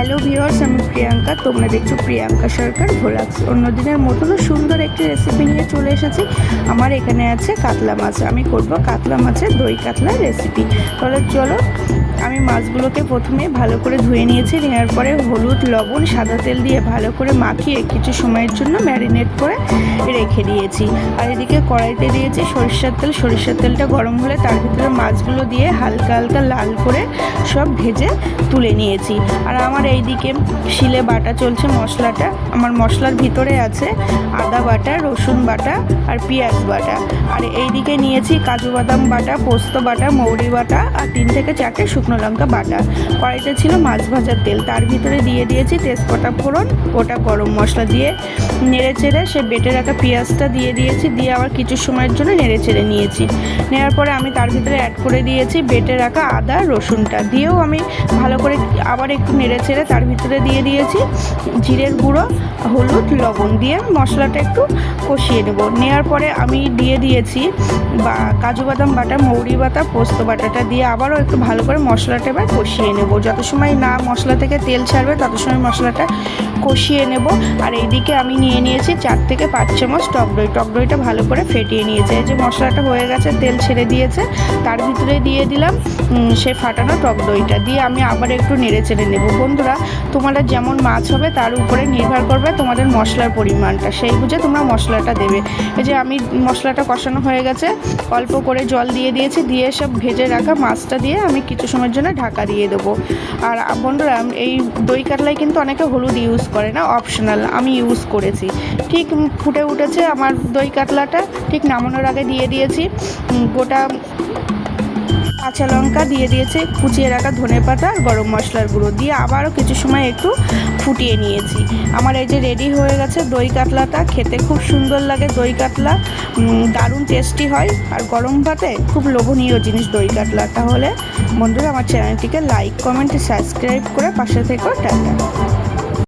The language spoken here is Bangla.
হ্যালো ভিউয়ার্স, আমি প্রিয়াঙ্কা। তোমরা দেখছো প্রিয়াঙ্কা সরকার ভ্লগস। অন্যদিনের মতনও সুন্দর একটি রেসিপি নিয়ে চলে এসেছি। আমার এখানে আছে কাতলা মাছ। আমি করব কাতলা মাছের দই কাতলা রেসিপি। তাহলে চলো, আমি মাছগুলোকে প্রথমে ভালো করে ধুয়ে নিয়েছি। নেওয়ার পরে হলুদ, লবণ, সাদা তেল দিয়ে ভালো করে মাখিয়ে কিছু সময়ের জন্য ম্যারিনেট করে রেখে দিয়েছি। আর এদিকে কড়াইতে দিয়েছি সরিষার তেল। সরিষার তেলটা গরম হলে তার ভিতরে মাছগুলো দিয়ে হালকা হালকা লাল করে সব ভেজে তুলে নিয়েছি। আর আমার এইদিকে শিলে বাটা চলছে মশলাটা। আমার মশলার ভিতরে আছে আদা বাটা, রসুন বাটা আর পেঁয়াজ বাটা। আর এইদিকে নিয়েছি কাজু বাদাম বাটা, পোস্ত বাটা, মৌরি বাটা আর 3 থেকে 4টে শুকনো লঙ্কা বাটা। কড়াইতে ছিল মাছ ভাজার তেল, তার ভিতরে দিয়ে দিয়েছি তেজপাতা ফোড়ন, গোটা গরম মশলা দিয়ে নেড়ে চেড়ে সে বেটে রাখা পেঁয়াজটা দিয়ে দিয়েছি। দিয়ে আবার কিছু সময়ের জন্য নেড়ে চেড়ে নিয়েছি। নেওয়ার পরে আমি তার ভিতরে অ্যাড করে দিয়েছি বেটে রাখা আদা রসুনটা। দিয়েও আমি ভালো করে আবার একটু নেড়ে চেড়ে তার ভিতরে দিয়ে দিয়েছি জিরের গুঁড়ো, হলুদ, লবণ দিয়ে মশলাটা একটু কষিয়ে নেব। নেওয়ার পরে আমি দিয়ে দিয়েছি কাজু বাদাম বাটা, মৌরি বাটা, পোস্ত বাটাটা দিয়ে আবারও একটু ভালো করে মশলাটা এবার কষিয়ে নেব। যত সময় না মশলা থেকে তেল ছাড়বে তত সময় মশলাটা কষিয়ে নেব। আর এইদিকে আমি নিয়ে নিয়েছি 4 থেকে 5 চামচ টক দই। টক দইটা ভালো করে ফেটিয়ে নিয়েছে। এই যে মশলাটা হয়ে গেছে, তেল ছেড়ে দিয়েছে, তার ভিতরে দিয়ে দিলাম সে ফাটানো টক দইটা। দিয়ে আমি আবার একটু নেড়ে চেড়ে নেব। বন্ধুরা, তোমাদের যেমন মাছ হবে তার উপরে নির্ভর করবে তোমাদের মশলার পরিমাণটা, সেই বুঝে তোমরা মশলাটা দেবে। এই যে আমি মশলাটা কষানো হয়ে গেছে, অল্প করে জল দিয়ে দিয়েছি। দিয়ে সব ভেজে রাখা মাছটা দিয়ে আমি কিছু সময়ের জন্য ঢাকা দিয়ে দেবো। আর বন্ধুরা, এই দই কাতলায় কিন্তু অনেকে হলুদ ইউজ করে না, অপশনাল, আমি ইউজ করেছি। ঠিক ফুটে উঠেছে আমার দই কাতলাটা। ঠিক নামানোর আগে দিয়ে দিয়েছি গোটা কাঁচা লঙ্কা, দিয়ে দিয়েছে কুচিয়ে রাখা ধনেপাতা আর গরম মশলার গুঁড়ো। দিয়ে আবারও কিছু সময় একটু ফুটিয়ে নিয়েছি। আমার এই যে রেডি হয়ে গেছে দই কাতলাটা। খেতে খুব সুন্দর লাগে দই কাতলা, দারুণ টেস্টি হয়। আর গরম ভাতে খুব লোভনীয় জিনিস দই কাতলা। তাহলে বন্ধুরা, আমার চ্যানেলটিকে লাইক, কমেন্ট, সাবস্ক্রাইব করে পাশে থেকো। টাটা।